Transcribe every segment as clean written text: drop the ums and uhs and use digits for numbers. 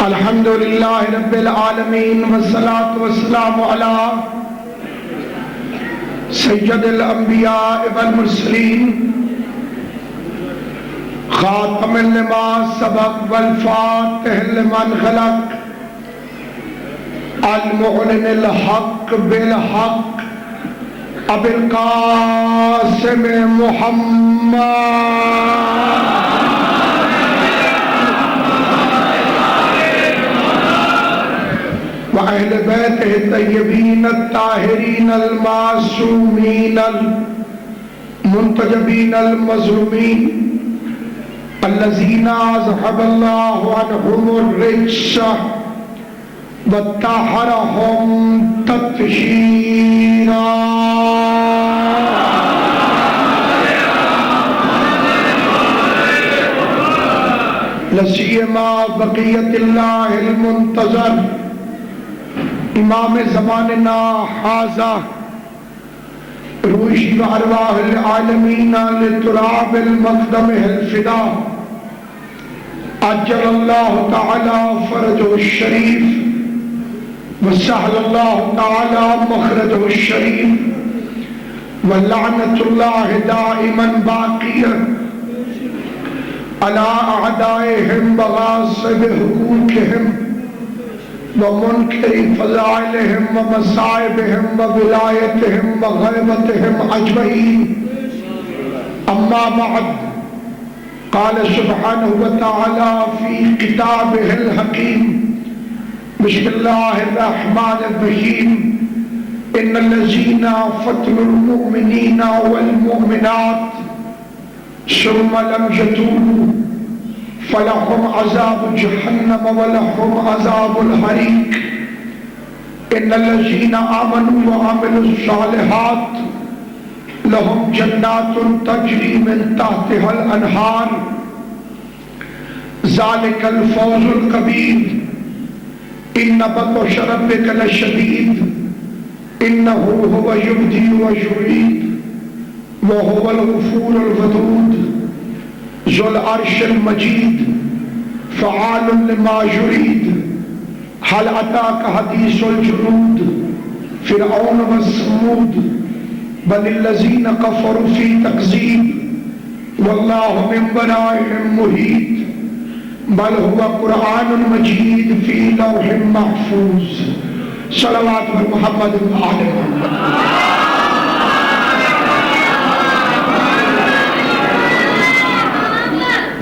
الحمد للہ رب العالمین والصلاة والسلام علی سید الانبیاء والمرسلین خاتم لما سبق والفاتح لمن خلق المعلن الحق بالحق ابو القاسم محمد وأهل بيته الطيبين الطاهرين المعصومين المنتجبين المظلومين الذين أذهب الله عنهم الرجس وطهرهم تطهيرا لسيما بقية الله المنتظر امام زماننا حاضر روشی و ارواح العالمین لتراب المقدم الفدا عجل اللہ تعالی فرجہ الشریف وسہل اللہ تعالی مخرجہ الشریف ولعنت اللہ دائما باقیہ علی اعدائهم وغاصب حقوقهم ومنکر فضائلهم ومصائبهم وولایتهم وغیبتهم اجمعین اما بعد قال سبحانہ وتعالی فی کتابہ الحکیم بسم اللہ الرحمن الرحیم ان الذین فتنوا المؤمنین والمؤمنات ثم لم يتوبوا فلهم عذاب جہنم ولهم عذاب الحریق ان الذین آمنوا وعملوا الصالحات لهم جنات تجری من تحتها الانہار ذلك الفوز الکبیر ان بطش ربک لشدید انه هو یبدی ویعید وهو الغفور الودود ذو العرش المجید فعال لما یرید هل اتاک حدیث الجنود فرعون وثمود بل الذین کفروا فی تکذیب واللہ من ورائهم محیط بل هو قرآن مجید فی لوح محفوظ صلوات محمد وآل محمد.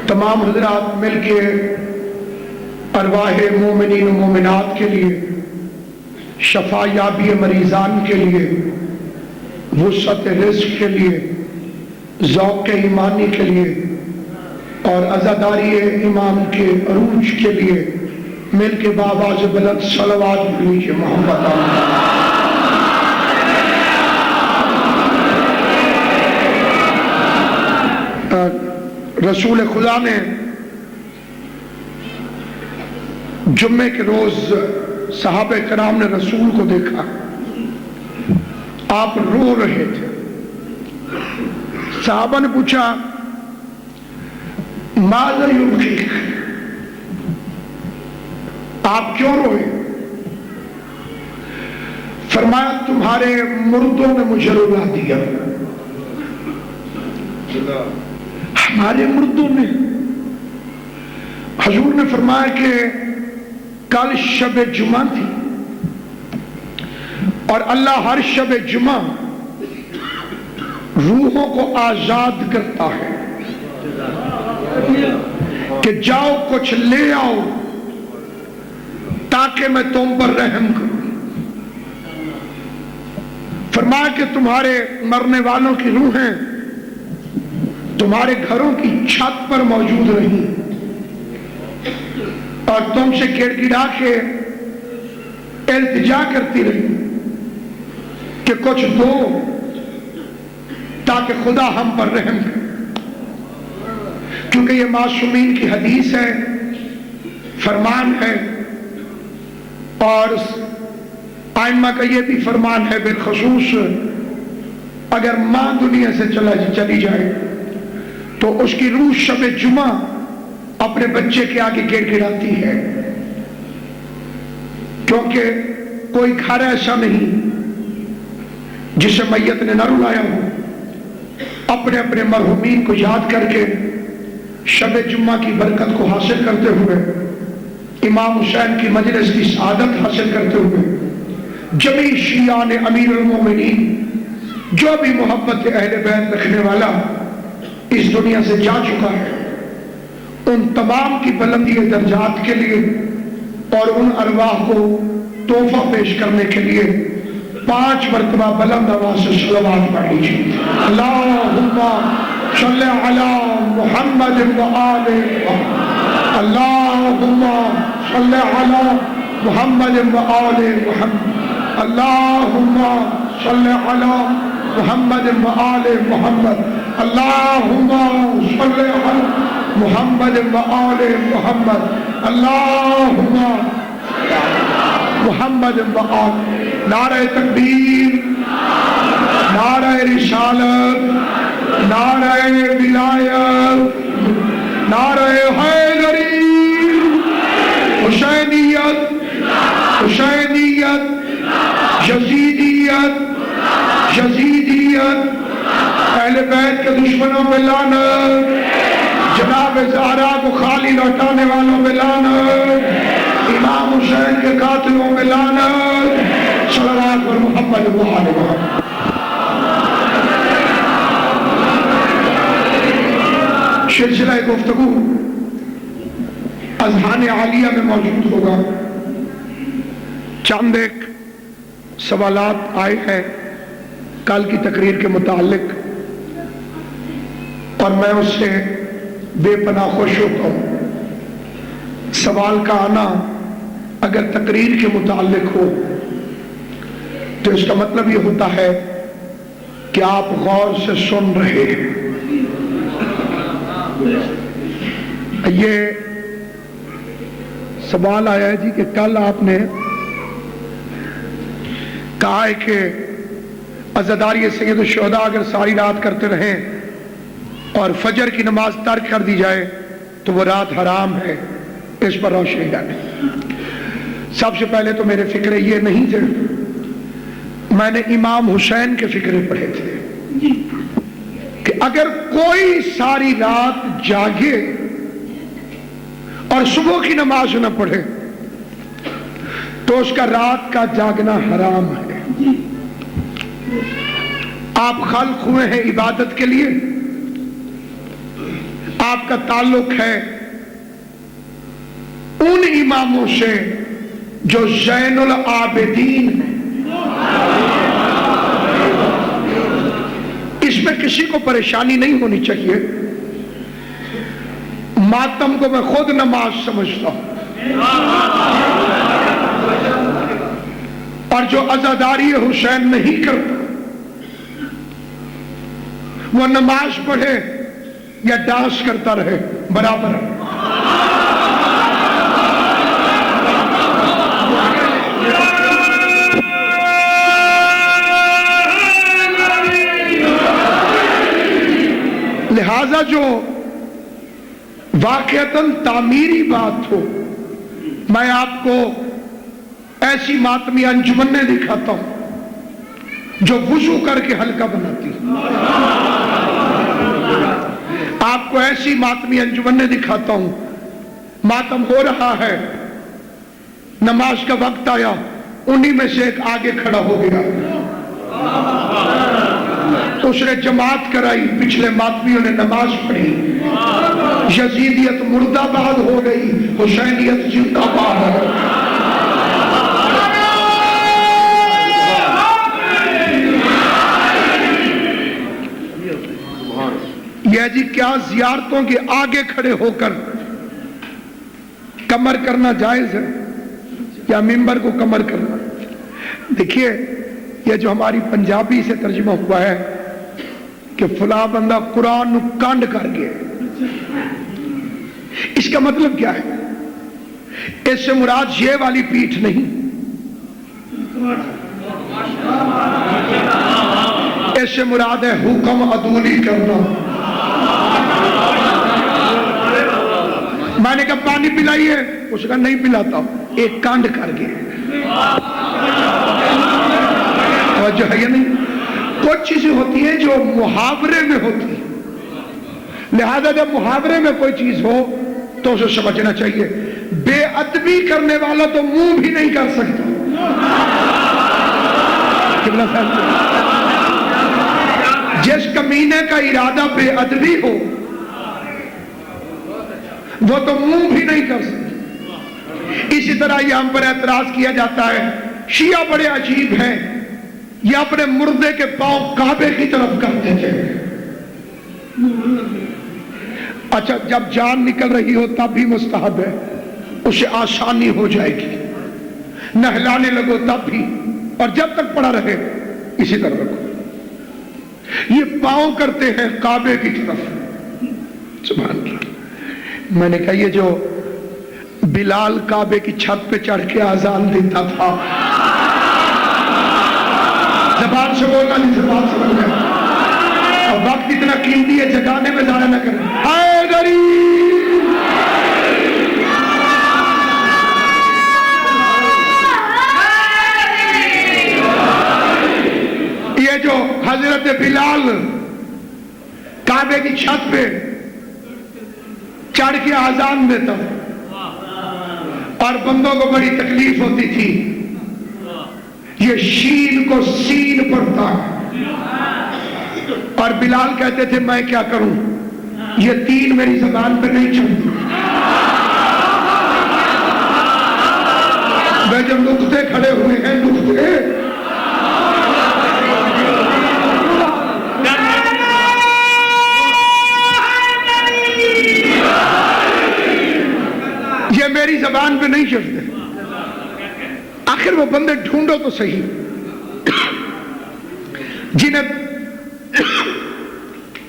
تمام حضرات مل کے ارواح مومنین و مومنات کے لیے شفا یابی مریضان کے لیے وسعت رزق کے لیے ذوق ایمانی کے لیے اور عزاداری امام کے عروج کے لیے مل کے بآواز بلند صلوات پڑھیے محمد رسول خدا نے جمعے کے روز صحابہ کرام نے رسول کو دیکھا آپ رو رہے تھے صحابہ نے پوچھا ماذا یبکیک آپ کیوں روئے فرمایا تمہارے مردوں نے مجھے رلا دیا ہمارے مردوں نے حضور نے فرمایا کہ کل شب جمعہ تھی اور اللہ ہر شب جمعہ روحوں کو آزاد کرتا ہے کہ جاؤ کچھ لے آؤ تاکہ میں تم پر رحم کروں فرمایا کہ تمہارے مرنے والوں کی روحیں تمہارے گھروں کی چھت پر موجود رہی اور تم سے گڑ گڑا کے التجا کرتی رہی کہ کچھ دو تاکہ خدا ہم پر رحم کرے کیونکہ یہ معصومین کی حدیث ہے فرمان ہے اور ائمہ کا یہ بھی فرمان ہے بالخصوص اگر ماں دنیا سے چلی جائے تو اس کی روح شب جمعہ اپنے بچے کے آگے گڑ گڑاتی ہے کیونکہ کوئی گھر ایسا نہیں جسے میت نے نہ رلایا ہو۔ اپنے اپنے مرحومین کو یاد کر کے شب جمعہ کی برکت کو حاصل کرتے ہوئے، امام حسین کی مجلس کی سعادت حاصل کرتے ہوئے، جمیع شیعان امیر المومنین جو بھی محبت اہل بیت رکھنے والا اس دنیا سے جا چکا ہے، ان تمام کی بلندی درجات کے لیے اور ان ارواح کو تحفہ پیش کرنے کے لیے 5 مرتبہ بلند آواز سے صلوات پڑھ لیجیے۔ اللہم صلی علی محمد و آل محمد، اللہم صلی علی محمد و آل محمد، اللہم صلی علی محمد و آل محمد، اللہم صلی علی محمد و آل محمد، اللہم محمد و آل۔ نعرہ تکبیر، نعرہ رسالت، نعرہ ولایت، نعرہ حیدری، حسینیت، حسینیت، یزیدیت، یزیدیت، اہل بیت کے دشمنوں پہ لعنت، جناب زہرا کو خالی لوٹانے والوں پہ لعنت، امام حسین کے قاتلوں پہ لعنت، صلوات پر محمد و آل محمد۔ سلسلہ گفتگو اذہان عالیہ میں موجود ہوگا۔ چند ایک سوالات آئے ہیں کل کی تقریر کے متعلق، اور میں اس سے بے پناہ خوش ہوتا ہوں۔ سوال کا آنا اگر تقریر کے متعلق ہو تو اس کا مطلب یہ ہوتا ہے کہ آپ غور سے سن رہے ہیں۔ یہ سوال آیا ہے جی کہ کل آپ نے کہا ہے کہ عزاداری سید الشہداء اگر ساری رات کرتے رہیں اور فجر کی نماز ترک کر دی جائے تو وہ رات حرام ہے، اس پر روشنی ڈالیں۔ سب سے پہلے تو میرے فکرے یہ نہیں تھے، میں نے امام حسین کے فکرے پڑھے تھے کہ اگر کوئی ساری رات جاگے اور صبح کی نماز نہ پڑھے تو اس کا رات کا جاگنا حرام ہے۔ آپ خلق ہوئے ہیں عبادت کے لیے، آپ کا تعلق ہے ان اماموں سے جو زین العابدین ہیں۔ اس میں کسی کو پریشانی نہیں ہونی چاہیے۔ ماتم کو میں خود نماز سمجھتا ہوں، اور جو عزاداری حسین نہیں کرتا وہ نماز پڑھے یا ڈانس کرتا رہے برابر ہے۔ لہذا جو واقعتاً تعمیری بات ہو، میں آپ کو ایسی ماتمی انجمنیں دکھاتا ہوں جو وضو کر کے حلقہ بناتی، آپ کو ایسی ماتمی انجمنیں دکھاتا ہوں ماتم ہو رہا ہے، نماز کا وقت آیا، انہی میں سے ایک آگے کھڑا ہو گیا، اس نے جماعت کرائی، پچھلے ماتمیوں نے نماز پڑھی، یزیدیت مردہ باد ہو گئی، حسینیت زندہ باد ہے۔ یہ جی کیا زیارتوں کے آگے کھڑے ہو کر کمر کرنا جائز ہے یا ممبر کو کمر کرنا؟ دیکھیے یہ جو ہماری پنجابی سے ترجمہ ہوا ہے کہ فلاں بندہ قرآن نو کانڈ کر گیا، اس کا مطلب کیا ہے؟ اس سے مراد یہ والی پیٹھ نہیں، اس سے مراد ہے حکم عدولی کرنا۔ میں نے کہا پانی پلائیے، اس کا نہیں پلاتا، ایک کانڈ کر گیا۔ توجہ ہے یا نہیں؟ کچھ چیزیں ہوتی ہیں جو محاورے میں ہوتی ہیں، لہذا جب محاورے میں کوئی چیز ہو تو اسے سمجھنا چاہیے۔ بے ادبی کرنے والا تو منہ بھی نہیں کر سکتا۔ جس کمینے کا ارادہ بے ادبی ہو وہ تو منہ بھی نہیں کر سکتا۔ اسی طرح یہ ہم پر اعتراض کیا جاتا ہے، شیعہ بڑے عجیب ہیں، یہ اپنے مردے کے پاؤں کعبے کی طرف کرتے تھے۔ اچھا جب جان نکل رہی ہو تب بھی مستحب ہے، اسے آسانی ہو جائے گی، نہلانے لگو تب بھی، اور جب تک پڑا رہے اسی طرح رکھو۔ یہ پاؤں کرتے ہیں کعبے کی طرف۔ سبحان اللہ۔ میں نے کہا یہ جو بلال کعبے کی چھت پہ چڑھ کے اذان دیتا تھا، زبان سے بولنا نہیں، زبان سے بولنا، اور وقت اتنا قیمتی ہے جگانے میں ضائع نہ کریں۔ حیدری یہ جو حضرت بلال کعبے کی چھت پہ چڑھ کے اذان دیتا اور بندوں کو بڑی تکلیف ہوتی تھی، یہ شین کو سین پڑھتا اور بلال کہتے تھے میں کیا کروں، یہ تین میری زبان پہ نہیں چلتی۔ میں جب نقطے کھڑے ہوئے ہیں، نقطے یہ میری زبان پہ نہیں چلتے۔ آخر وہ بندے ڈھونڈو تو صحیح جنہیں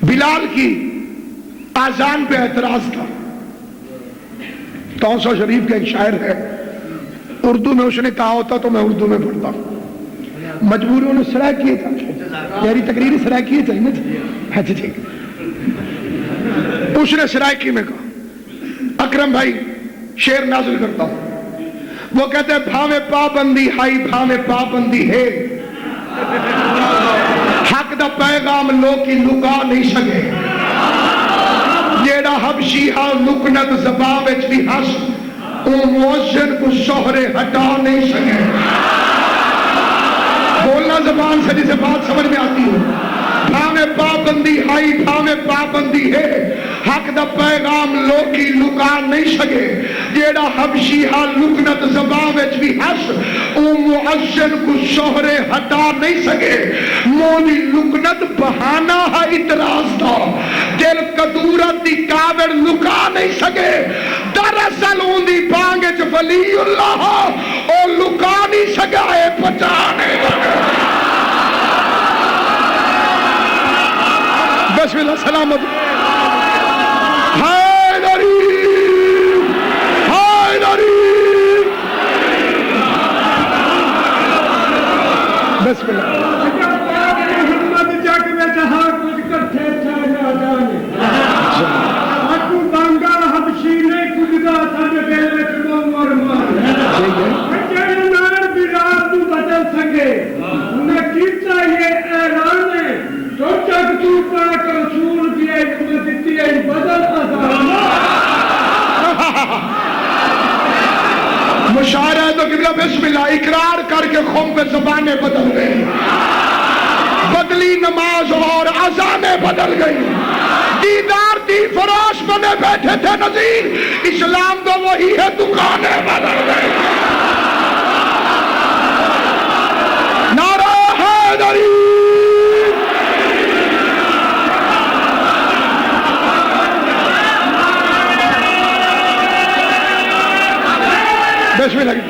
بلال کی آذان پہ اعتراض تھا۔ توسہ شریف کا ایک شاعر ہے، اردو میں اس نے کہا ہوتا تو میں اردو میں پڑھتا ہوں، مجبوریوں نے سرائے کیے تھا، میری تقریر سرائے کیے تھے نا جی؟ اچھا ٹھیک۔ اس نے سرائکی میں کہا، اکرم بھائی شعر نازل کرتا ہوں، وہ کہتے ہیں بھاوے پابندی ہائی بھاوے پابندی ہے، حق دا پیغام لوکی لکا نہیں سکے، جیڑا حبشی ہاں لکنت زبان وچ بھی ہس او مؤذن کو شہرے ہٹا نہیں سکے۔ بولنا زبان سے جسے بات سمجھ میں آتی ہو، بھاوے پابندی ہائی بھاوے پابندی ہے، حق دا پیغام لوکی لکا نہیں سکے، جیڑا حبشی ہاں لکنت زبان وچ بھی ہس او مؤذن کو شہرے ہٹا نہیں سکے۔ مونی لکنت بہانہ ہے اعتراض دا، دل قدورت دی کاوڑ لکا نہیں سکے، دراصل اون دی بانگ وچ ولی اللہ او لکا نہیں سکا اے پہچانے لگا۔ بسم اللہ سلامت۔ حیدری حیدری بسم اللہ۔ محمد جگ میں جہاں کچھ کٹھے تھے نہ جانے، اکو بانگا حبشی نے کچھ دا سج دل وچ نور مارے، جڑے نال بلال تو بدل سکے، انہیں کیتا یہ اعلان ہے، تو جگ تو پاک رسول کی ایک مدتی ہے بدل آزان۔ مشاعرہ ہے تو قبلہ بسم اللہ، اقرار کر کے خم پہ زبانیں بدل گئی، بدلی نماز اور اذانیں بدل گئی، دیدار دی فراش بنے بیٹھے تھے نذیر، اسلام تو وہی ہے دکانیں بدل گئی۔ نعرہ حیدری بسم اللہ۔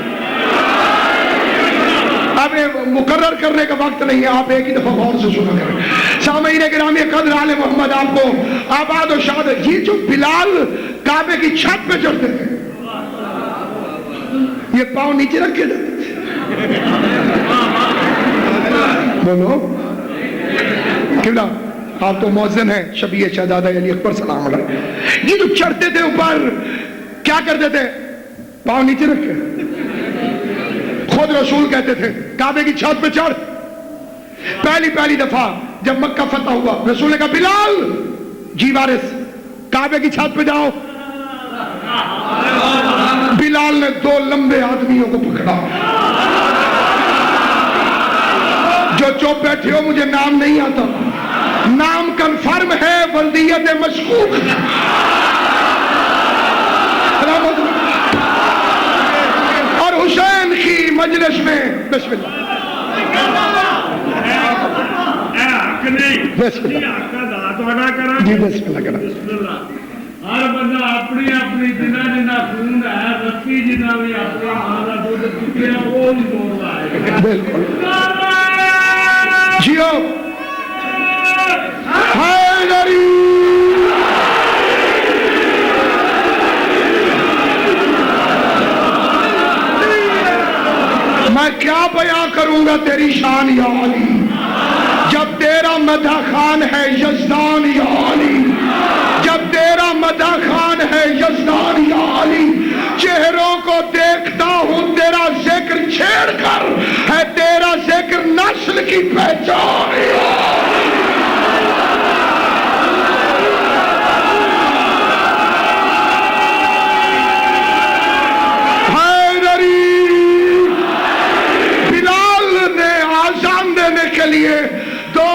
اب مقرر کرنے کا وقت نہیں ہے، آپ ایک ہی دفعہ غور سے سنا کریں۔ سامعین گرامی قدر آل محمد، آپ کو آباد و شاد۔ یہ جو بلال کعبے کی چھت پہ چڑھتے تھے، یہ پاؤں نیچے رکھے جاتے تھے، بولو کیوں؟ آپ تو مؤذن ہیں، شبیہ شہزادہ علی اکبر سلام علیہ۔ یہ جو چڑھتے تھے اوپر کیا کرتے تھے؟ پاؤں نیچے رکھے، خود رسول کہتے تھے کعبے کی چھت پہ چڑھ. پہلی دفعہ جب مکہ فتح ہوا رسول نے کہا بلال جی وارث کعبے کی چھت پہ جاؤ. بلال نے 2 لمبے آدمیوں کو پکڑا. جو چپ بیٹھے ہو مجھے نام نہیں آتا, نام کنفرم ہے ولدیت مشکوک. اور حسین کی مجلس میں بسم اللہ جی بسم اللہ کرا. ہر بندہ اپنی جنہ جنہ خون ہے رسی جنہ بھی اپنا مالا دودھ پیتے ہیں وہ بھی بول رہا ہے. بالکل جیو حیدری. میں کیا بیان کروں گا تیری شان یا علی, جب تیرا مدح خان ہے یزدان یا علی, جب تیرا مدح خان ہے یزدان یا علی. چہروں کو دیکھتا ہوں تیرا ذکر چھیڑ کر ہے تیرا ذکر نسل کی پہچان. حیدری. بلال نے آذان دینے کے لیے 2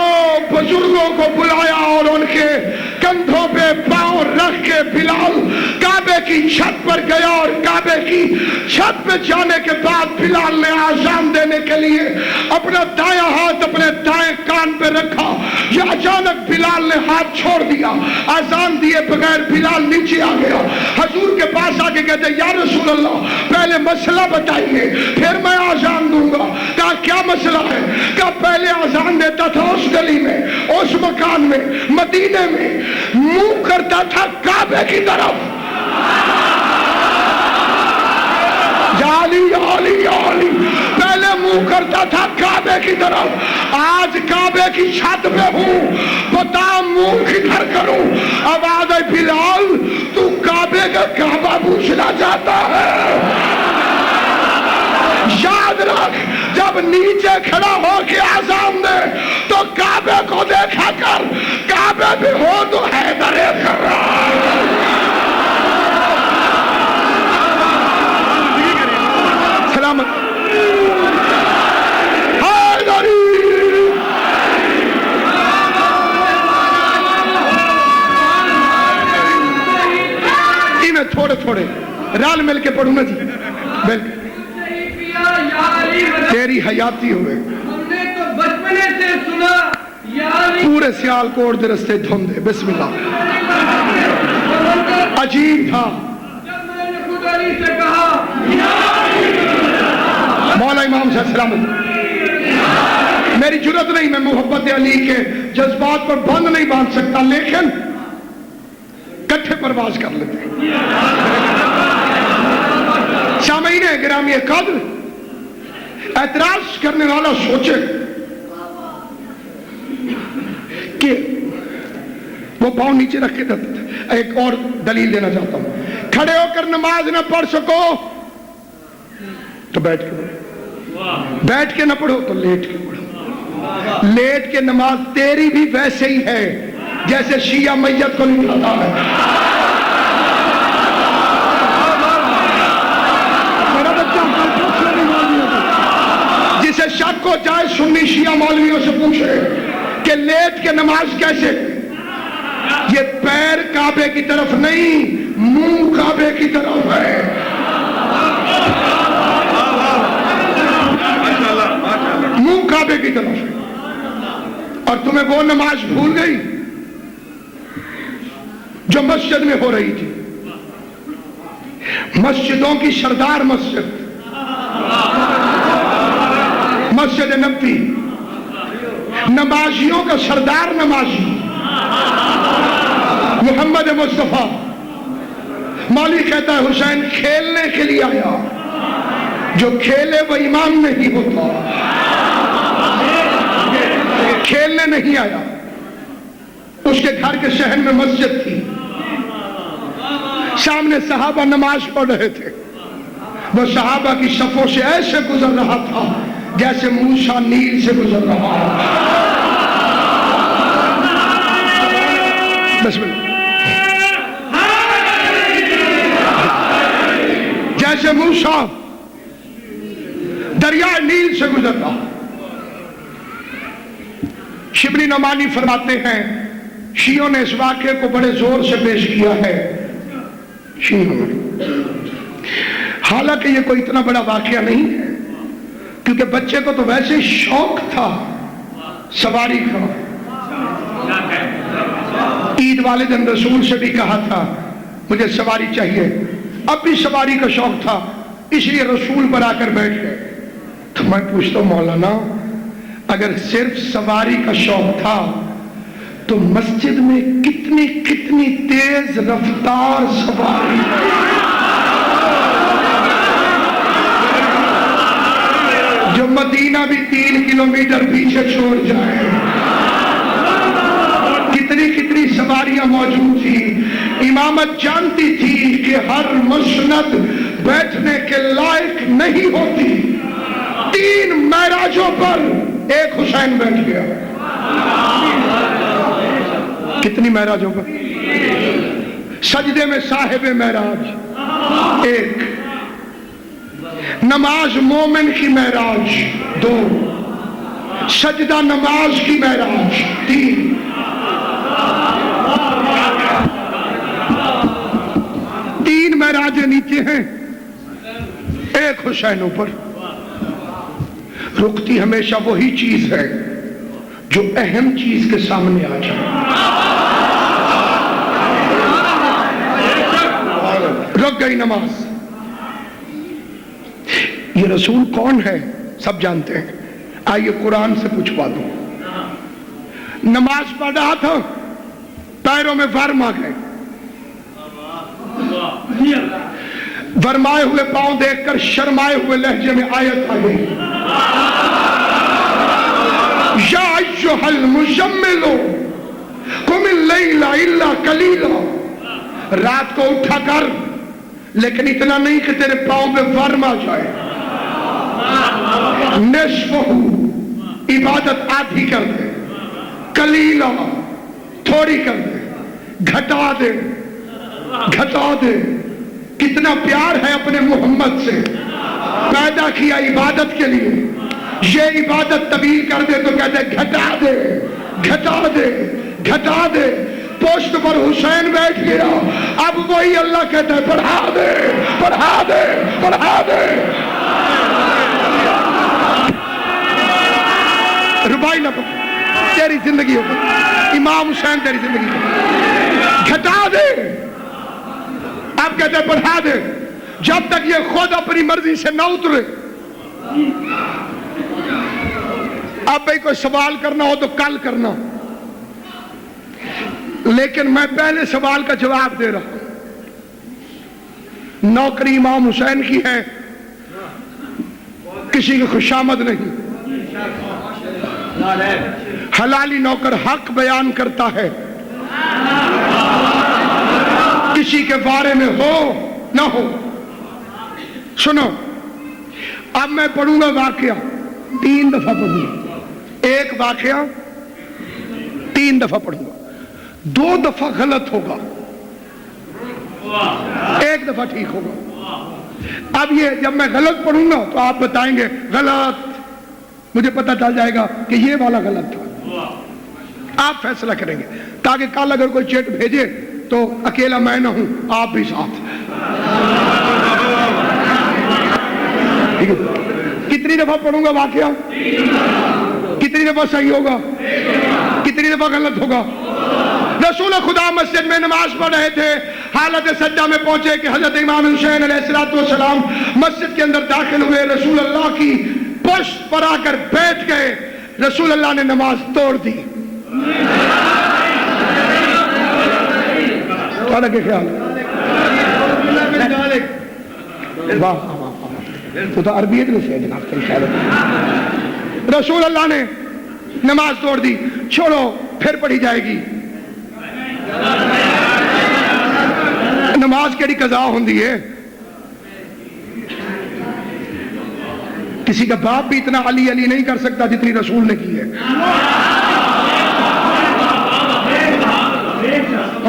بزرگوں کو بلایا اور ان کے کندھوں پہ پاؤں رکھ کے بلال کعبے کی چھت پر گیا. اور کعبے کی چھت پہ جانے کے بعد بلال نے آذان دینے کے لیے اپنا دایاں ہاتھ اپنے دائیں کان پہ رکھا. یہ اچانک بلال نے ہاتھ چھوڑ دیا. آذان دیے بغیر بلال نیچے آ گیا. حضور کے پاس آ کے کہتے یا رسول اللہ پہلے مسئلہ بتائیے پھر میں آذان دوں گا. کہا کیا مسئلہ ہے؟ کہا پہلے آذان دیتا تھا اس گلی میں اس مکان میں مدینے میں, منہ کرتا تھا کعبے کی طرف. علی پہلے منہ کرتا تھا کعبے کی طرف, آج کعبے کی چھت پہ ہوں بتا منہ کدھر کروں. آواز ہے بلال تو کعبے کا کعبہ پوچھنا چاہتا ہے. یاد رکھ جب نیچے کھڑا ہو کے آذان دے تو کعبے کو دیکھا کر, کعبے بھی ہو تو حیدر کر رہا ہے. سلامت حیدری. میں تھوڑے رال مل کے پڑھوں گا جی. بالکل تیری حیاتی ہوئے ہم نے تو بچپنے سے سنا پورے سیال کوٹ دے رستے دھوندے. بسم اللہ. عجیب تھا جب میں نے خود علی سے کہا مولا امام صاحب سلامت, میری جرت نہیں میں محبت علی کے جذبات پر بند نہیں باندھ سکتا لیکن کٹھے پرواز کر لیتے ہیں. سامعین گرامی قدر, اعتراض کرنے والا سوچے کہ وہ پاؤں نیچے رکھ کے دیتے تھے. ایک اور دلیل دینا چاہتا ہوں, کھڑے ہو کر نماز نہ پڑھ سکو تو بیٹھ کے پڑھو, بیٹھ کے نہ پڑھو تو لیٹ کے پڑھو. لیٹ کے نماز تیری بھی ویسے ہی ہے جیسے شیعہ میت کو نکلتا ہے. میرا بچہ جسے شک ہو جائے سنی شیعہ مولویوں سے پوچھے کہ لیٹ کے نماز کیسے, یہ پیر کعبے کی طرف نہیں منہ کعبے کی طرف ہے. منہ کعبے کی طرف ہے. اور تمہیں وہ نماز بھول گئی جو مسجد میں ہو رہی تھی. مسجدوں کی سردار مسجد مسجد نبوی, نمازیوں کا سردار نمازی محمد مصطفیٰ. مولوی کہتا ہے حسین کھیلنے کے لیے آیا, جو کھیلے وہ امام نہیں ہوتا. کھیلنے نہیں آیا. اس کے گھر کے شہر میں مسجد تھی, سامنے صحابہ نماز پڑھ رہے تھے, وہ صحابہ کی صفوں سے ایسے گزر رہا تھا جیسے موسیٰ نیل سے گزر رہا ہے. بسم اللہ. جیسے موسیٰ دریائے نیل سے گزر رہا. شبلی نعمانی فرماتے ہیں شیعوں نے اس واقعے کو بڑے زور سے پیش کیا ہے. شیعوں نے، حالانکہ یہ کوئی اتنا بڑا واقعہ نہیں ہے، کیونکہ بچے کو تو ویسے شوق تھا سواری کا. عید والے دن رسول سے بھی کہا تھا مجھے سواری چاہیے، اب بھی سواری کا شوق تھا، اس لیے رسول پر آ کر بیٹھ گئے. تو میں پوچھتا ہوں مولانا، اگر صرف سواری کا شوق تھا تو مسجد میں کتنی کتنی تیز رفتار سواری، جو مدینہ بھی 3 کلومیٹر پیچھے چھوڑ جائے، کتنی کتنی سواریاں موجود تھی. امامت جانتی تھی کہ ہر مسند بیٹھنے کے لائق نہیں ہوتی. 3 معراجوں پر ایک حسین بیٹھ گیا. کتنی معراجوں پر؟ سجدے میں صاحب معراج 1، نماز مومن کی معراج 2، سجدہ نماز کی معراج 3. تین معراجیں نیچے ہیں، ایک حسین اوپر. رکتی ہمیشہ وہی چیز ہے جو اہم چیز کے سامنے آ جائے. رک گئی نماز. یہ رسول کون ہے سب جانتے ہیں، آئیے قرآن سے پوچھوا دوں. نماز پڑھ رہا تھا، پیروں میں ورم آ گئے. ورمائے ہوئے پاؤں دیکھ کر شرمائے ہوئے لہجے میں آیت آ گئی، یا ایھا المزمل قم اللیل الا قلیلا. رات کو اٹھا کر، لیکن اتنا نہیں کہ تیرے پاؤں پہ ورم آ جائے. نصفہ، عبادت آدھی کر دے. قلیلا، تھوڑی کر دے. گھٹا دے، گھٹا دے. کتنا پیار ہے اپنے محمد سے. پیدا کیا عبادت کے لیے، یہ عبادت طویل کر دے تو کہتے گھٹا دے، گھٹا دے، گھٹا دے. پوسٹ پر حسین بیٹھ گیا، اب وہی اللہ کہتا ہے بڑھا دے، بڑھا دے، بڑھا دے. ربائی نہ پڑھ، تیری زندگی ہوگی امام حسین، تیری زندگی ہوگی. گھٹا دے. اب کہتے ہیں بڑھا دے، جب تک یہ خود اپنی مرضی سے نہ اترے. اب بھئی کوئی سوال کرنا ہو تو کل کرنا، لیکن میں پہلے سوال کا جواب دے رہا ہوں. نوکری امام حسین کی ہے، کسی کی خوشامد نہیں. حلالی نوکر حق بیان کرتا ہے، کسی کے بارے میں ہو نہ ہو. سنو، اب میں پڑھوں گا واقعہ 3 دفعہ پڑھوں گا. ایک واقعہ 3 دفعہ پڑھوں گا. 2 دفعہ غلط ہوگا، 1 دفعہ ٹھیک ہوگا. اب یہ جب میں غلط پڑھوں گا تو آپ بتائیں گے غلط، مجھے پتہ چل جائے گا کہ یہ والا غلط تھا. آپ فیصلہ کریں گے، تاکہ کل اگر کوئی چیٹ بھیجے تو اکیلا میں نہ ہوں، آپ بھی ساتھ. کتنی دفعہ پڑھوں گا واقعہ؟ کتنی دفعہ صحیح ہوگا؟ کتنی دفعہ غلط ہوگا؟ رسول خدا مسجد میں نماز پڑھ رہے تھے، حالت سجدہ میں پہنچے کہ حضرت امام حسین علیہ السلام مسجد کے اندر داخل ہوئے. رسول اللہ کی پشت پر آ کر بیٹھ گئے. رسول اللہ نے نماز توڑ دی. تھوڑا کے خیال تو عربیت میں سے جناب. رسول اللہ نے نماز توڑ دی. چھوڑو، پھر پڑھی جائے گی. نماز کیڑی قضا ہوندی ہے؟ کسی کا باپ بھی اتنا علی علی نہیں کر سکتا جتنی رسول نے کی ہے.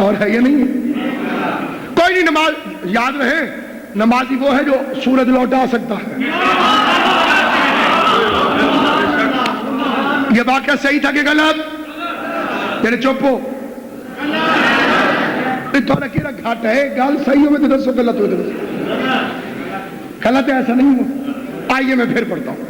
اور ہے یہ نہیں ہے. کوئی نہیں. نماز یاد رہے نمازی وہ ہے جو سورج لوٹا سکتا ہے. یہ واقعہ صحیح تھا کہ غلط؟ تیرے چپ ہو. تھوڑا کیڑا گھاٹ ہے گل صحیح ہو میں تو دسو غلط ہو. غلط ہے ایسا نہیں ہو. آئیے میں پھر پڑھتا ہوں.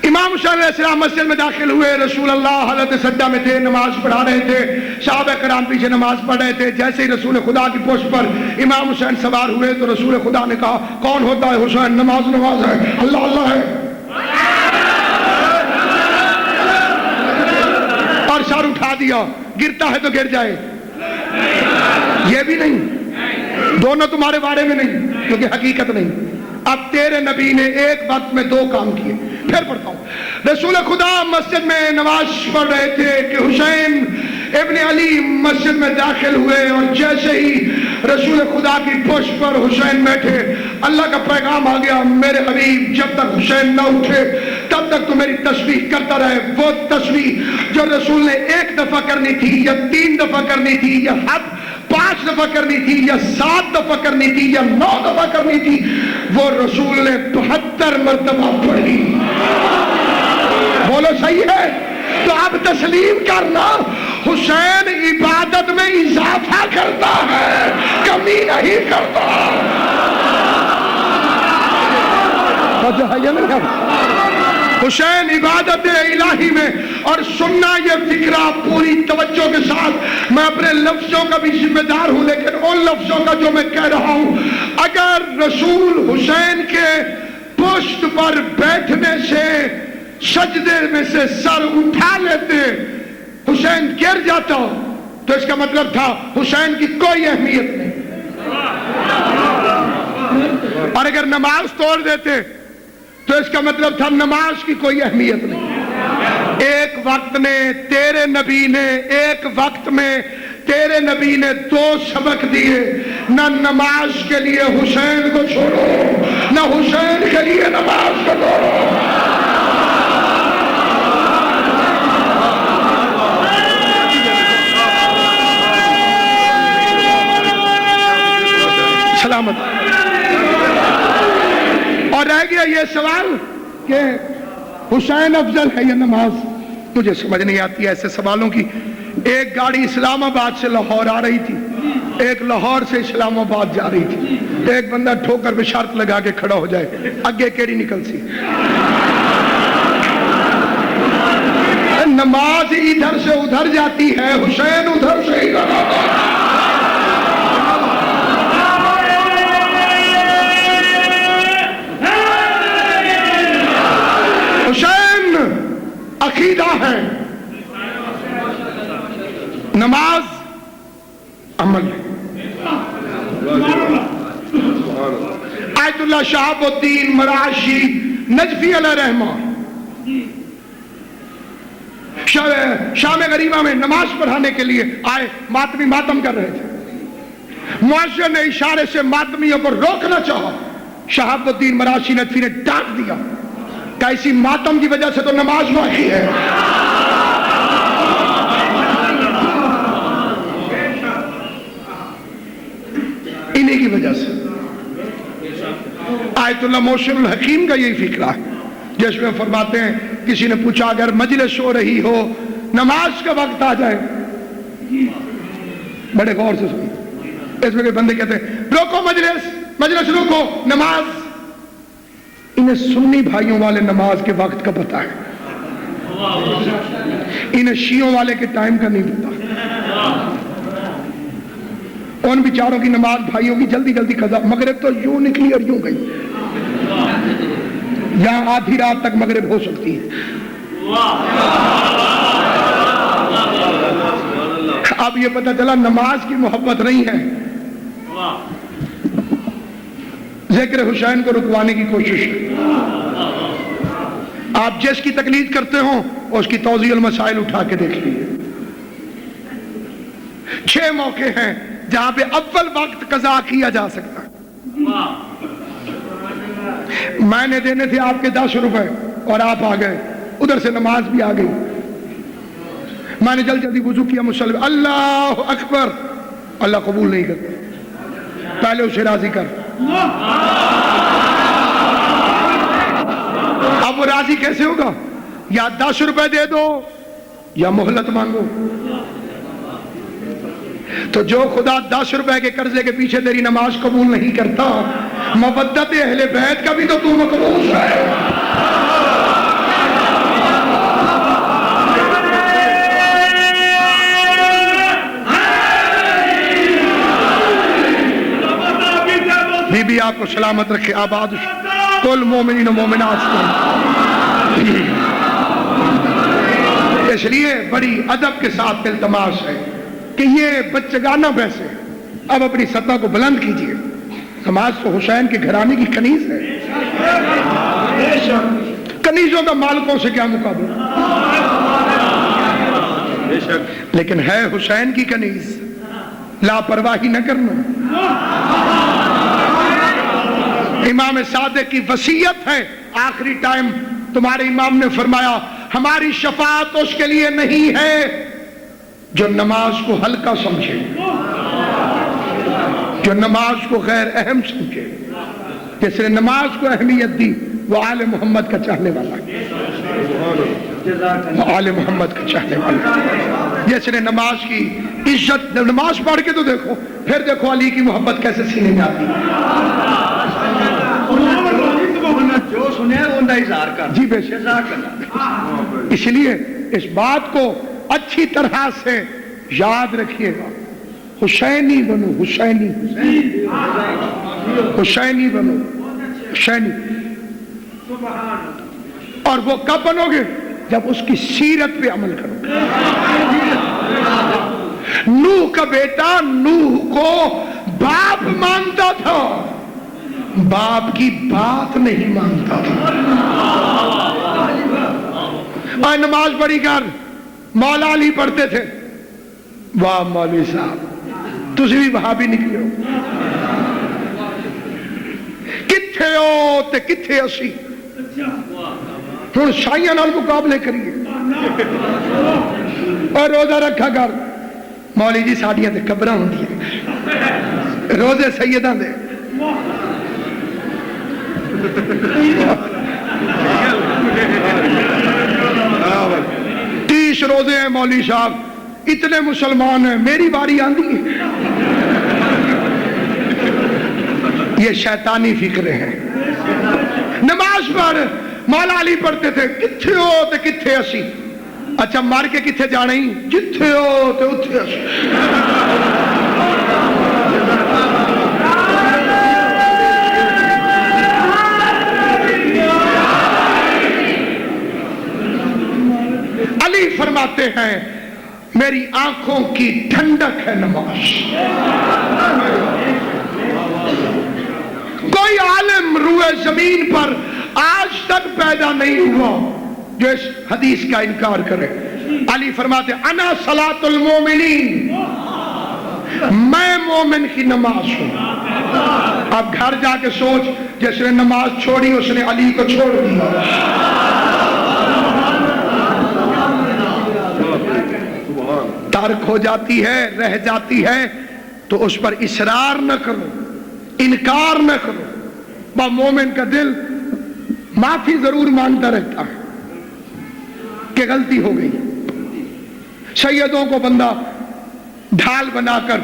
امام حسین علیہ السلام مسجد میں داخل ہوئے. رسول اللہ حالت سجدہ میں تھے, نماز پڑھا رہے تھے. صحابہ کرام پیچھے نماز پڑھ رہے تھے. جیسے ہی رسول خدا کی پشت پر امام حسین سوار ہوئے تو رسول خدا نے کہا کون ہوتا ہے حسین؟ نماز نماز ہے, اللہ اللہ ہے. اور سر اٹھا دیا. گرتا ہے تو گر جائے. یہ بھی نہیں, دونوں تمہارے بارے میں نہیں کیونکہ حقیقت نہیں. اب تیرے نبی نے ایک وقت میں دو کام کیے. پھر پڑھتا ہوں. رسول خدا مسجد میں نماز پڑھ رہے تھے کہ حسین ابن علی مسجد میں داخل ہوئے, اور جیسے ہی رسول خدا کی پشت پر حسین بیٹھے اللہ کا پیغام آ گیا, میرے حبیب جب تک حسین نہ اٹھے تب تک تو میری تسبیح کرتا رہے. وہ تسبیح جو رسول نے ایک دفعہ کرنی تھی یا 3 دفعہ کرنی تھی یا حد 5 دفعہ کرنی تھی یا 7 دفعہ کرنی تھی یا 9 دفعہ کرنی تھی, وہ رسول نے 72 مرتبہ پڑھی. بولو صحیح ہے؟ تو اب تسلیم کرنا حسین عبادت میں اضافہ کرتا ہے, کمی نہیں کرتا. حسین عبادت الہی میں. اور سننا یہ فکرہ پوری توجہ کے ساتھ. میں اپنے لفظوں کا بھی ذمہ دار ہوں لیکن ان لفظوں کا جو میں کہہ رہا ہوں, اگر رسول حسین کے پشت پر بیٹھنے سے سجدے میں سے سر اٹھا لیتے, حسین گر جاتا تو اس کا مطلب تھا حسین کی کوئی اہمیت نہیں. اور اگر نماز توڑ دیتے تو اس کا مطلب تھا نماز کی کوئی اہمیت نہیں. ایک وقت نے تیرے نبی نے ایک وقت میں تیرے نبی نے 2 سبق دیے. نہ نماز کے لیے حسین کو چھوڑو, نہ حسین کے لیے نماز کو چھوڑو. سلامت. اور رہ گیا یہ سوال کہ حسین افضل ہے یا نماز. مجھے سمجھ نہیں آتی ایسے سوالوں کی. ایک گاڑی اسلام آباد سے لاہور آ رہی تھی, ایک لاہور سے اسلام آباد جا رہی تھی. ایک بندہ ٹھوکر پہ شرط لگا کے کھڑا ہو جائے, اگے کیڑی نکل سی. نماز ادھر سے ادھر جاتی ہے, حسین ادھر سے ادھر آتا ہے. حسین عقیدہ ہے, نماز عمل ہے. آیت اللہ شہاب الدین مراشی نجفی علیہ رحمہ شام غریبہ میں نماز پڑھانے کے لیے آئے. ماتمی ماتم کر رہے تھے. معاشر نے اشارے سے ماتمیوں کو روکنا چاہا. شہاب الدین مراشی نجفی نے ڈانٹ دیا کہ اسی ماتم کی وجہ سے تو نماز باقی ہے. انہی کی وجہ سے. آیت اللہ موشن الحکیم کا یہی فکرہ ہے جس میں فرماتے ہیں کسی نے پوچھا اگر مجلس ہو رہی ہو نماز کا وقت آ جائے, بڑے غور سے سنیں. اس میں کہ بندے کہتے ہیں روکو مجلس روکو نماز. انہیں سنی بھائیوں والے نماز کے وقت کا پتہ ہے, انہیں شیعوں والے کے ٹائم کا نہیں پتا. ان بیچاروں کی نماز بھائیوں کی جلدی جلدی قضا. مغرب تو یوں نکلی اور یوں گئی. یہاں آدھی رات تک مغرب ہو سکتی ہے. اب یہ پتہ چلا نماز کی محبت نہیں ہے, ذکر حسین کو رکوانے کی کوشش ہے. آپ جس کی تقلید کرتے ہوں اس کی توضیح المسائل اٹھا کے دیکھ لیجیے. 6 موقع ہیں جہاں پہ اول وقت قضا کیا جا سکتا ہے. میں نے دینے تھے آپ کے 10 روپے اور آپ آ گئے, ادھر سے نماز بھی آ گئی. میں نے جلدی وضو کیا, مسلم اللہ اکبر, اللہ قبول نہیں کرتا, پہلے اسے راضی کر. اب وہ راضی کیسے ہوگا؟ یا 10 روپے دے دو یا مہلت مانگو. تو جو خدا 10 روپے کے قرضے کے پیچھے تیری نماز قبول نہیں کرتا, مودت اہل بیت کا بھی تو تو مقبول ہے. بی بی آپ کو سلامت رکھے, آباد کل مومنین و مومنات کو. اس لیے بڑی ادب کے ساتھ التماس ہے کہ یہ بچگانہ پیسے اب اپنی سطح کو بلند کیجئے. نماز تو حسین کے گھرانے کی کنیز ہے, کنیزوں کا مالکوں سے کیا مقابلہ, لیکن ہے حسین کی کنیز, لاپرواہی نہ کرنا. امام صادق کی وصیت ہے, آخری ٹائم تمہارے امام نے فرمایا ہماری شفاعت اس کے لیے نہیں ہے جو نماز کو ہلکا سمجھے, جو نماز کو غیر اہم سمجھے. جس نے نماز کو اہمیت دی وہ آل محمد کا چاہنے والا, وہ آل محمد کا چاہنے والا. جس نے نماز کی عزت, نماز پڑھ کے تو دیکھو, پھر دیکھو علی کی محبت کیسے سینے میں آتی ہے. جو سنے وہ اظہار کر. جی بے شک. اس لیے اس بات کو اچھی طرح سے یاد رکھیے گا, حسینی بنو, حسینی حسینی بنو, حسینی. اور وہ کب بنو گے؟ جب اس کی سیرت پہ عمل کرو گے. نوح کا بیٹا نوح کو باپ مانتا تھا, باپ کی بات نہیں مانتا تھا. اور نماز پڑھی کر مولا علی پڑھتے تھے, واہ مولوی صاحب تسی بھی وہاں بھی نکلے ہو, کتھے ہو تے کتھے اسی. ہن شاہیاں نال مقابلے کریے اور روزہ رکھا کر. مولی جی ساڈیاں تے قبراں ہوندیاں, روزے سیداں دے. تیس روزے ہیں مولوی صاحب, اتنے مسلمان ہیں, میری باری آندی ہے. یہ شیطانی فکرے ہیں. نماز پڑھ, مولا علی پڑھتے تھے, کتھے ہو تے کتھے اسی. اچھا مار کے کتھے جانا ہی, جتھے ہو تے اتھے اسی. علی فرماتے ہیں میری آنکھوں کی ٹھنڈک ہے نماز. کوئی عالم روئے زمین پر آج تک پیدا نہیں ہوا جو اس حدیث کا انکار کرے. علی فرماتے انا صلاۃ المومنین, میں مومن کی نماز ہوں. اب گھر جا کے سوچ, جس نے نماز چھوڑی اس نے علی کو چھوڑ دیا. ترک ہو جاتی ہے, رہ جاتی ہے, تو اس پر اصرار نہ کرو, انکار نہ کرو. با مومن کا دل معافی ضرور مانگتا رہتا ہے کہ غلطی ہو گئی. سیدوں کو بندہ ڈھال بنا کر,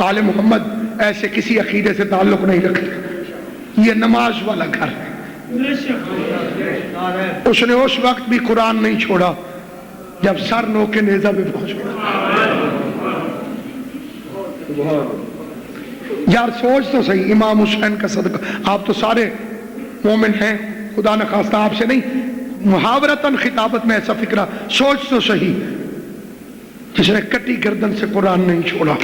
آل محمد ایسے کسی عقیدے سے تعلق نہیں رکھتے. یہ نماز والا گھر ہے. اس نے اس وقت بھی قرآن نہیں چھوڑا جب سر نو کے نیزہ پہ پہنچ گیا. یار سوچ تو صحیح, امام حسین کا صدقہ. آپ تو سارے مومن ہیں, خدا نخواستہ آپ سے نہیں, محاورتاً خطابت میں ایسا فکرہ, سوچ تو صحیح, جس نے کٹی گردن سے قرآن نہیں چھوڑا,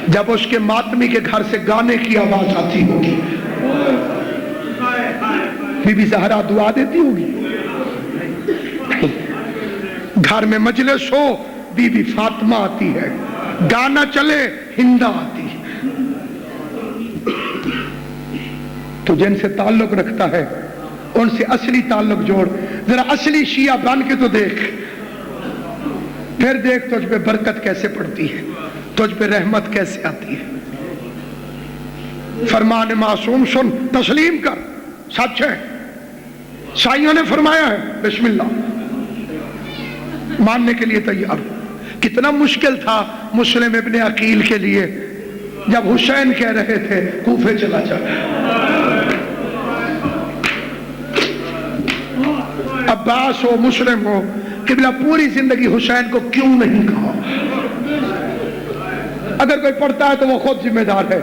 جب اس کے ماتمی کے گھر سے گانے کی آواز آتی ہوگی, بی بی زہرا دعا دیتی ہوگی. گھر میں مجلس ہو, بی بی فاطمہ آتی ہے, گانا چلے ہندا آتی ہے. تو جن سے تعلق رکھتا ہے ان سے اصلی تعلق جوڑ، ذرا اصلی شیعہ بن کے تو دیکھ، پھر دیکھ تجھ پہ برکت کیسے پڑتی ہے، تجھ پہ رحمت کیسے آتی ہے۔ فرمان معصوم سن، تسلیم کر، سچ ہے، سائیوں نے فرمایا ہے، بسم اللہ، ماننے کے لیے تیار ہو۔ کتنا مشکل تھا مسلم ابن عقیل کے لیے جب حسین کہہ رہے تھے کوفے چلا جا۔ عباس ہو، مسلم ہو، قبلہ پوری زندگی حسین کو کیوں نہیں کہا؟ اگر کوئی پڑھتا ہے تو وہ خود ذمہ دار ہے،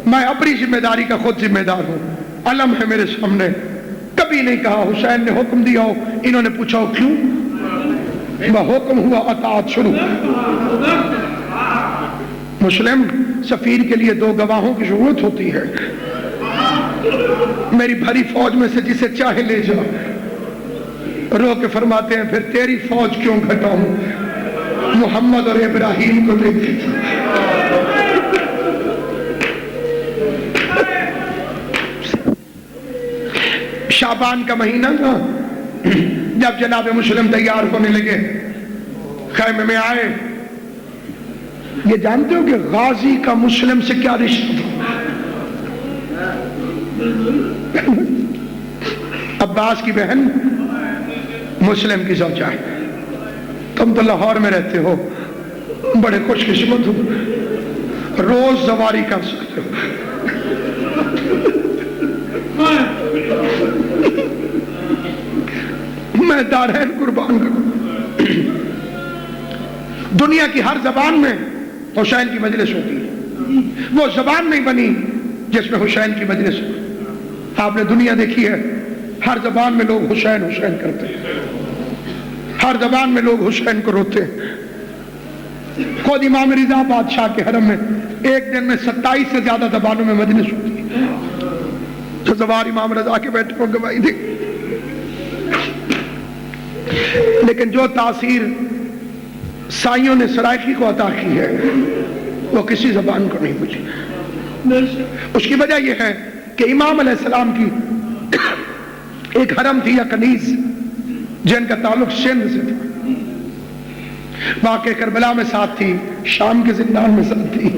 میں اپنی ذمہ داری کا خود ذمہ دار ہوں، علم ہے میرے سامنے، کبھی نہیں کہا حسین نے حکم دیا ہو، انہوں نے پوچھا ہو کیوں؟ حکم ہوا، اطاعت شروع۔ مسلم سفیر کے لیے 2 گواہوں کی ضرورت ہوتی ہے۔ میری بھری فوج میں سے جسے چاہے لے جا، رو کے فرماتے ہیں پھر تیری فوج کیوں گھٹاؤں، محمد اور ابراہیم کو دیکھ۔ شعبان کا مہینہ تھا، جب جناب مسلم تیار ہونے لگے، خیمے میں آئے۔ یہ جانتے ہو کہ غازی کا مسلم سے کیا رشتہ تھا؟ عباس کی بہن مسلم کی زوجہ ہے۔ تم تو لاہور میں رہتے ہو، بڑے خوش قسمت ہو، روز سواری کر سکتے ہو۔ میں دارین قربان کروں، دنیا کی ہر زبان میں حسین کی مجلس ہوتی ہے، وہ زبان نہیں بنی جس میں حسین کی مجلس ہو۔ آپ نے دنیا دیکھی ہے، ہر زبان میں لوگ حسین حسین کرتے ہیں، ہر زبان میں لوگ حسین کو روتے ہیں۔ خود امام رضا بادشاہ کے حرم میں ایک دن میں 27 سے زیادہ زبانوں میں مجلس ہوتی ہے۔ جو زبان امام رضا کے بیٹے کو گواہی دے، لیکن جو تاثیر سائیوں نے سرائیکی کو عطا کی ہے وہ کسی زبان کو نہیں ملی۔ اس کی وجہ یہ ہے کہ امام علیہ السلام کی ایک حرم تھی یا کنیز جن کا تعلق سندھ سے تھا، واقع کربلا میں ساتھ تھی، شام کے زندان میں ساتھ تھی۔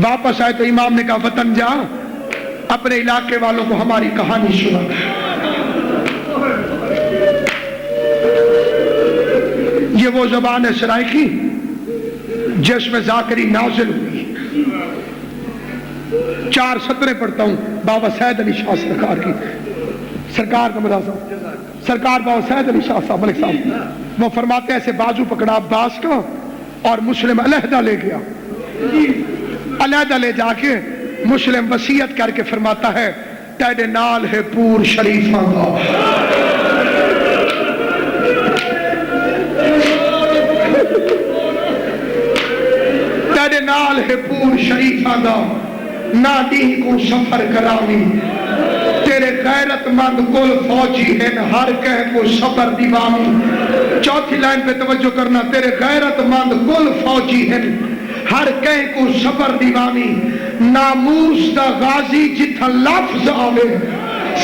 واپس آئے تو امام نے کہا وطن جا، اپنے علاقے والوں کو ہماری کہانی سنا۔ یہ وہ زبان ہے سرائیکی جس میں ذاکری نازل ہوئی۔ 4 سطریں پڑھتا ہوں بابا سید علی شاہ سرکار کی، سرکار کا مدازہ، سرکار بابا سید علی شاہ صاحب ملک صاحب، وہ فرماتے ہیں ایسے بازو پکڑا عباس کا اور مسلم علیحدہ لے گیا، علیحدہ لے جا کے مسلم وصیت کر کے فرماتا ہے تیرے نال ہے پور شریفاں دا، تیرے نال ہے پور شریفاں دا، نہ دین کو سفر کرامی، تیرے غیرت مند کل فوجی ہیں ہر کہہ کو صبر دیوامی۔ 4تھی لائن پہ توجہ کرنا، تیرے غیرت مند کل فوجی ہیں ہر کہہ کو صبر دیوامی، ناموس دا غازی جتھا لفظ آوے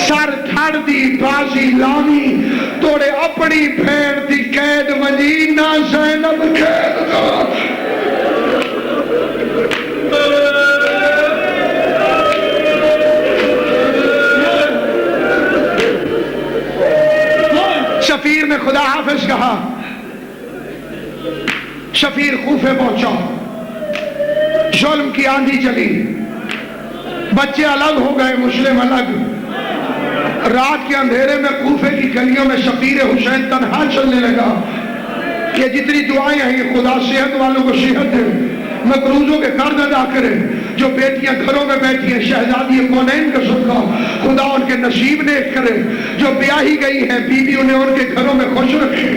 سر تھڑ دی بازی لامی، توڑے اپنی بھیڑ دی قید ونجی نہ زینب قید دا۔ شفیر نے خدا حافظ کہا، شفیر کوفے پہنچا، ظلم کی آندھی چلی، بچے الگ ہو گئے، مسلم الگ، رات کے اندھیرے میں کوفے کی گلیوں میں شفیر حسین تنہا چلنے لگا کہ جتنی دعائیں ہیں یہ خدا صحت والوں کو صحت دے، مقروضوں کے قرض ادا کرے، جو بیٹیاں گھروں میں بیٹھی ہیں شہزادی کونین کا صدقہ خدا ان کے نصیب نیک کرے، جو بیاہی گئی ہیں بیوی انہیں ان کے گھروں میں خوش رکھے،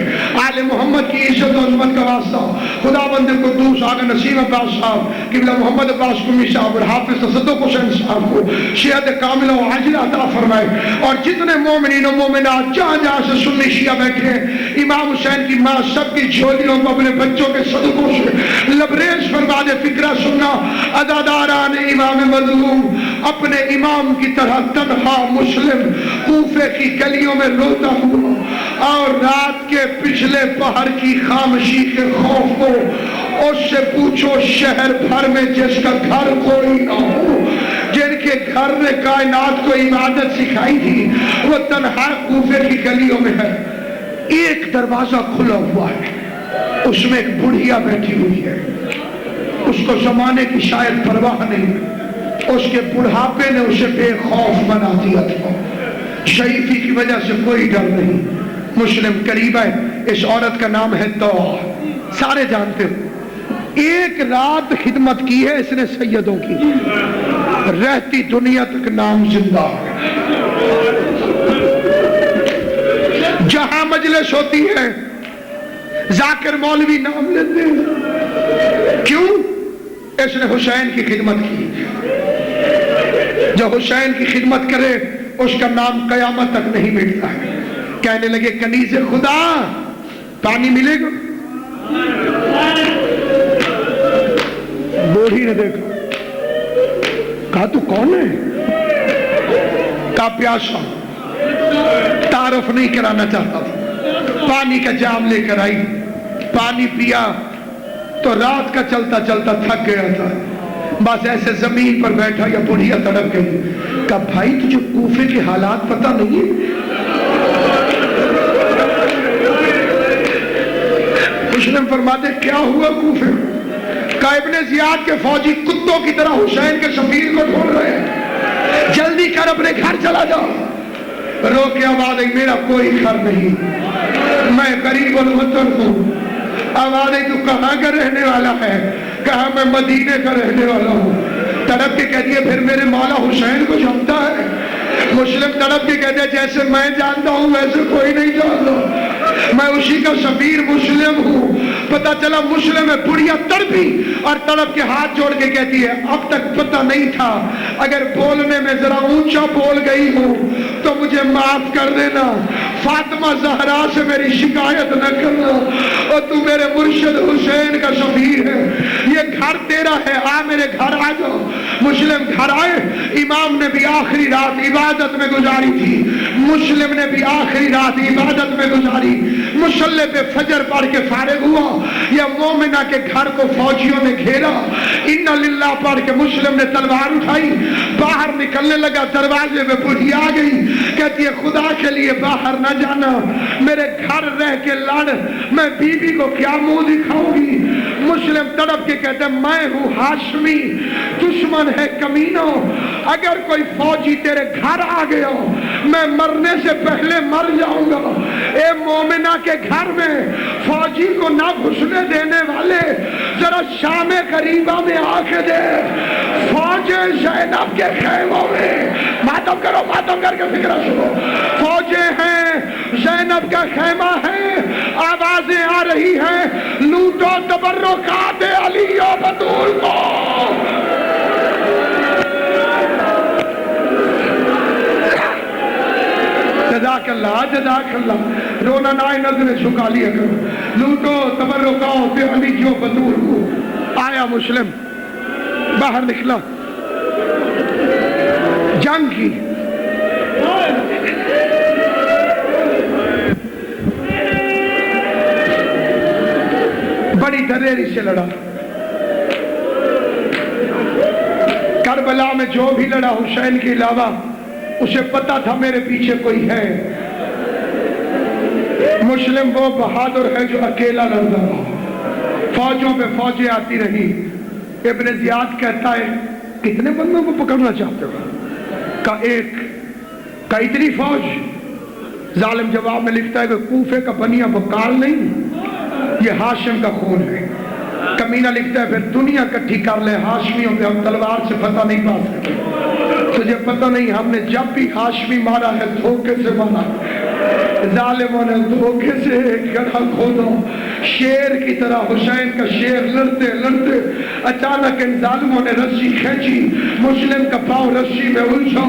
آل محمد کی عزت و عظمت کا واسطہ خدا بند قدوس آقا نسیم عباس صاحب، قبلہ محمد عباس قمی صاحب اور حافظ تصدق حسین صاحب کو صحت کاملہ و عاجلہ عطا فرمائے، اور جتنے مومنین و مومنات جہاں جہاں سے سنی شیعہ بیٹھے ہیں، امام حسین کی ماں سب کی جھولیوں کو اپنے بچوں کے صدقوں سے لبریز فرما دے۔ فکرہ سننا عزادار حکمران امام مظلوم اپنے امام کی طرح تنہا مسلم کوفے کی گلیوں میں روتا ہوا، اور رات کے پچھلے پہر کی خاموشی کے خوف کو اس سے پوچھو شہر بھر میں جس کا گھر کوئی نہ ہو، جن کے گھر نے کائنات کو عبادت سکھائی تھی، وہ تنہا کوفے کی گلیوں میں ہے۔ ایک دروازہ کھلا ہوا ہے، اس میں ایک بڑھیا بیٹھی ہوئی ہے، اس کو زمانے کی شاید پرواہ نہیں، اس کے بڑھاپے نے اسے بے خوف بنا دیا تھا، شریفی کی وجہ سے کوئی ڈر نہیں۔ مسلم قریب ہے، اس عورت کا نام ہے توہ، سارے جانتے ہو، ایک رات خدمت کی ہے اس نے سیدوں کی، رہتی دنیا تک نام زندہ۔ جہاں مجلس ہوتی ہے ذاکر مولوی نام لیتے ہیں، کیوں؟ اس نے حسین کی خدمت کی، جو حسین کی خدمت کرے اس کا نام قیامت تک نہیں ملتا ہے۔ کہنے لگے کنیز خدا پانی ملے گا؟ بوڑھی نے دیکھا، کہا تو کون ہے؟ کہا پیاسا، تعارف نہیں کرانا چاہتا تھا۔ پانی کا جام لے کر آئی، پانی پیا تو رات کا چلتا چلتا تھک گیا تھا، بس ایسے زمین پر بیٹھا، یا بڑھیا تڑپ گئی۔ کہا بھائی تجھے کوفے کے حالات پتہ نہیں ہے؟ مسلم فرماتے کیا ہوا کوفے؟ کہا ابن زیاد کے فوجی کتوں کی طرح حسین کے سفیر کو ڈھونڈ رہے ہیں، جلدی کر اپنے گھر چلا جاؤ۔ رو کے آواز آئی میرا کوئی گھر نہیں، میں غریب الوطن ہوں۔ آواز آئی تو کہاں کا رہنے والا ہے؟ کہا میں مدینے کا رہنے والا ہوں۔ تڑپ کے کہہ دیا پھر میرے مولا حسین کو جانتا ہے؟ مسلم تڑپ کے کہہ دیا جیسے میں جانتا ہوں ویسے کوئی نہیں جانتا، میں اسی کا سفیر مسلم ہوں۔ پتا چلا مسلم ہے، بڑھیا تڑپی اور تڑپ کے ہاتھ جوڑ کے کہتی ہے اب تک پتہ نہیں تھا، اگر بولنے میں ذرا اونچا بول گئی ہوں تو مجھے معاف کر دینا، فاطمہ زہرا سے میری شکایت نہ کرنا، اور تو میرے مرشد حسین کا سفیر ہے، یہ گھر تیرا ہے، آ میرے گھر آ جاؤ۔ مسلم گھر آئے، امام نے بھی آخری رات عبادت میں گزاری تھی، مسلم نے بھی آخری رات عبادت میں گزاری، مصلی پہ فجر پڑھ کے فارغ ہوا، یا مومنہ کے گھر کو فوجیوں نے گھیرا، اِنَّ لِلَّهِ پڑھ کے مسلم نے تلوار اٹھائی، باہر نکلنے لگا، دروازے میں بڑھی آ گئی، کہتی ہے خدا کے لیے باہر نہ جانا، میرے گھر رہ کے لڑ، میں بی بی کو کیا منہ دکھاؤں گی؟ مسلم تڑپ کے کہتے ہیں میں ہوں ہاشمی، دشمن ہے کمینوں، اگر کوئی فوجی تیرے گھر آ گیا میں مرنے سے پہلے مر جاؤں گا۔ اے مومنہ کے گھر میں فوجی کو نہ گھسنے دینے والے ذرا شام قریبہ میں آ کے دے، فوج زینب کے خیموں میں، ماتم کرو، ماتم کر کے فکرہ سنو، فوجیں ہیں، زینب کا خیمہ ہے، آوازیں آ رہی ہیں لوٹو تبرکات علی و بطول کو۔ جزاک اللہ، جزاک اللہ، رونا نائے نظریں جھکا لیا کرو، لوٹو تبرکات علی و بطول کو۔ آیا مسلم باہر نکلا، جنگ کی، بڑی دلیری سے لڑا، کربلا میں جو بھی لڑا حسین کے علاوہ اسے پتا تھا میرے پیچھے کوئی ہے۔ مسلم وہ بہادر ہے جو اکیلا لڑتا رہا، فوجوں پہ فوجیں آتی رہی۔ ابن زیاد کہتا ہے کتنے بندوں کو پکڑنا چاہتے ہو؟ کا ایک، کا اتنی فوج؟ ظالم جواب میں لکھتا ہے کہ کوفے کا بنیا بکال نہیں، یہ ہاشم کا خون ہے۔ کمینہ لکھتا ہے پھر دنیا کٹھی کر لے، ہاشمیوں پہ ہم تلوار سے فتح نہیں پا سکتے۔ تجھے پتہ نہیں ہم نے جب بھی ہاشمی مارا ہے دھوکے سے مارا ہے، ظالموں نے دھوکے سے ایک گڑھا کھودا، شیر کی طرح حسین کا شیر لڑتے لڑتے اچانک ان ظالموں نے رسی کھینچی، مسلم کا پاؤں رسی میں الجھا،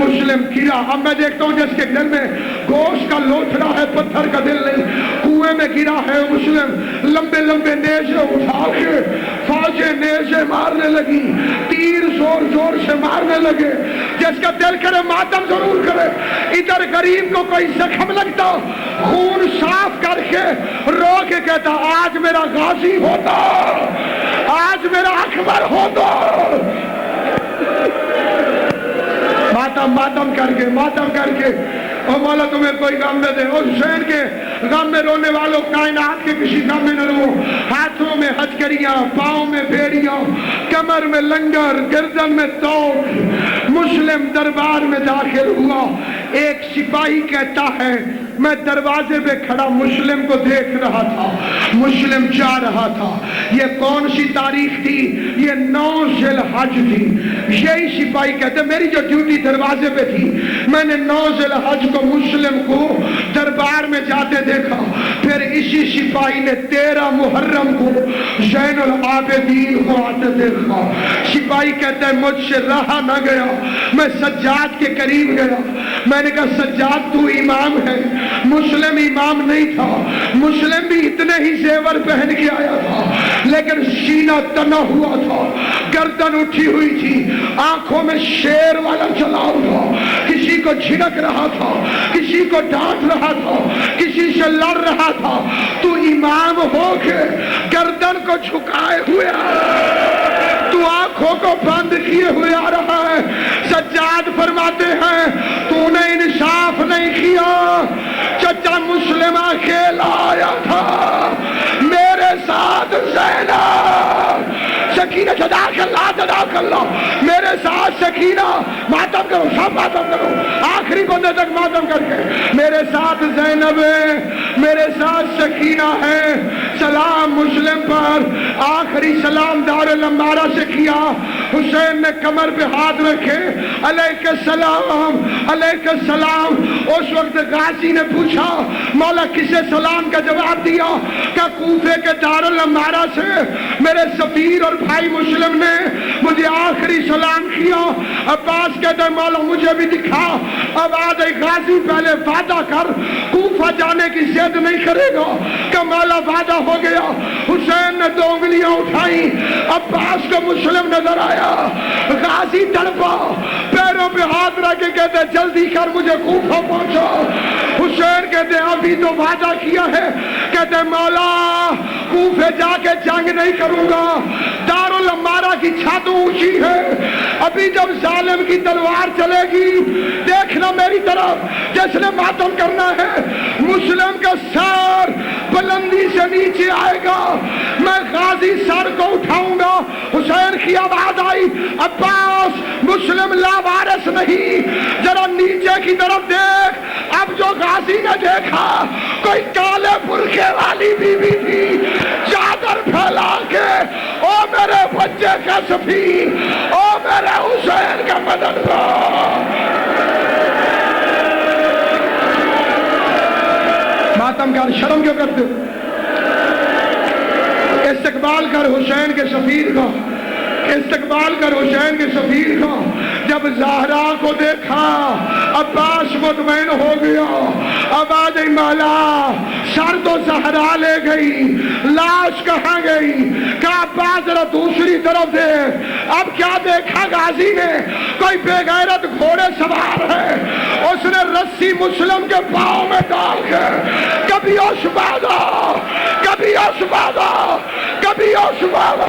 مسلم گرا۔ اب میں دیکھتا ہوں جس کے دل میں گوشت کا لوتھڑا ہے پتھر کا دل نہیں، کنویں کنویں میں گرا ہے مسلم، لمبے لمبے نیزے اٹھا کے فوجیں نیزے مارنے لگی، تیر زور زور سے مارنے لگے، جس کا دل کرے ماتم ضرور کرے۔ ادھر غریب کو کوئی زخم لگتا، خون صاف کر کے رو کے کہتا آج میرا غازی ہوتا، آج میرا اکبر ہوتا۔ ماتم کر کے او مولا تمہیں کوئی غم نہ دے۔ اور حسین کے غم میں رونے والوں کائنات کے کسی غم میں نہ رو۔ ہاتھوں میں ہتھکڑیاں، پاؤں میں بیڑیاں، کمر میں لنگر، گردن میں توق، مسلم دربار میں داخل ہوا۔ ایک سپاہی کہتا ہے میں دروازے پہ کھڑا مسلم کو دیکھ رہا تھا، مسلم جا رہا تھا۔ یہ کون سی تاریخ تھی؟ یہ 9 ذی الحج تھی۔ یہی سپاہی کہتے میری جو ڈیوٹی دروازے پہ تھی، میں نے 9 ذی الحج کو مسلم کو دربار میں جاتے دیکھا۔ پھر اسی سپاہی نے 13 محرم کو زین العابدین کو آتے دیکھا۔ سپاہی کہتا ہے مجھ سے رہا نہ گیا، میں سجاد کے قریب گیا، میں نے کہا سجاد تو امام ہے۔ مسلم امام نہیں تھا، مسلم بھی اتنے ہی زیور پہن کے آیا تھا، لیکن سینہ تنا ہوا تھا، گردن اٹھی ہوئی تھی، آنکھوں میں شیر والا جلاؤ تھا، کسی کو جھڑک رہا تھا، کسی کو ڈانٹ رہا تھا، کسی سے لڑ رہا تھا۔ تو امام ہو کے گردن کو جھکائے ہوئے آ رہا ہے، تو آنکھوں کو بند کیے ہوئے آ رہا ہے۔ سجاد فرماتے ہیں تو نے انصاف نہیں کیا، چچا مسلم اکیلا آیا تھا، میرے ساتھ زینب سکینہ جزاک اللہ، میرے ساتھ سکینہ، ماتم کرو سب ماتم کرو، آخری بندے تک ماتم کر کے، میرے ساتھ زینب ہے، میرے ساتھ سکینہ ہے۔ سلام مسلم پر، آخری سلام دار الامارہ سے کیا۔ حسین نے کمر پہ ہاتھ رکھے، علیہ السلام علیہ السلام۔ اس وقت غازی نے پوچھا مولا کسے سلام کا جواب دیا؟ کہ کوفے کے دار الامارہ سے میرے سفیر اور بھائی مسلم نے مجھے آخری سلام کیا۔ عباس کہتے ہیں مولا مجھے بھی دکھا۔ اب آج غازی پہلے وعدہ کر کوفہ جانے کی ضد نہیں کرے گا کہ مولا وعدہ ہو گیا۔ حسین نے 2 انگلیاں اٹھائی، عباس کو مسلم نظر آیا، غازی تڑپا، پیروں پہ ہاتھ رکھ کے کہتے جلدی کر مجھے کوفہ پہنچا۔ حسین کہتے ابھی تو وعدہ کیا ہے، کہتے مولا کوفے جا کے جنگ نہیں کروں گا، دار الامارہ کی چھت اونچی ہے، ابھی جب ظالم کی تلوار چلے گی دیکھنا میری طرف، جس نے ماتم کرنا ہے مسلم کا سر بلندی سے نیچے آئے گا، میں غازی سر کو اٹھاؤں گا۔ حسین کی آواز آئی عباس مسلم لاوارث نہیں، ذرا نیچے کی طرف دیکھ۔ اب جو غازی نے دیکھا کوئی کالے برقعے والی بیوی تھی، چادر پھیلا کے او میرے بچے کا سفیر، او میرے حسین کا مددگار۔ ماتم کر، شرم کیوں کرتے؟ استقبال کر حسین کے سفیر کا، استقبال کر حسین کے سفیر کا۔ جب زہرا کو دیکھا عباس مطمئن ہو گیا، اب آ گئی مولا، سر تو زہرا لے گئی، لاش کہاں گئی؟ کہا عباس ذرا دوسری طرف دے۔ اب کیا دیکھا غازی نے؟ کوئی بے غیرت گھوڑے سوار ہے، اس نے رسی مسلم کے پاؤں میں ڈال کے کبھی اس بادا، کبھی اس بادا، کبھی اس بادا۔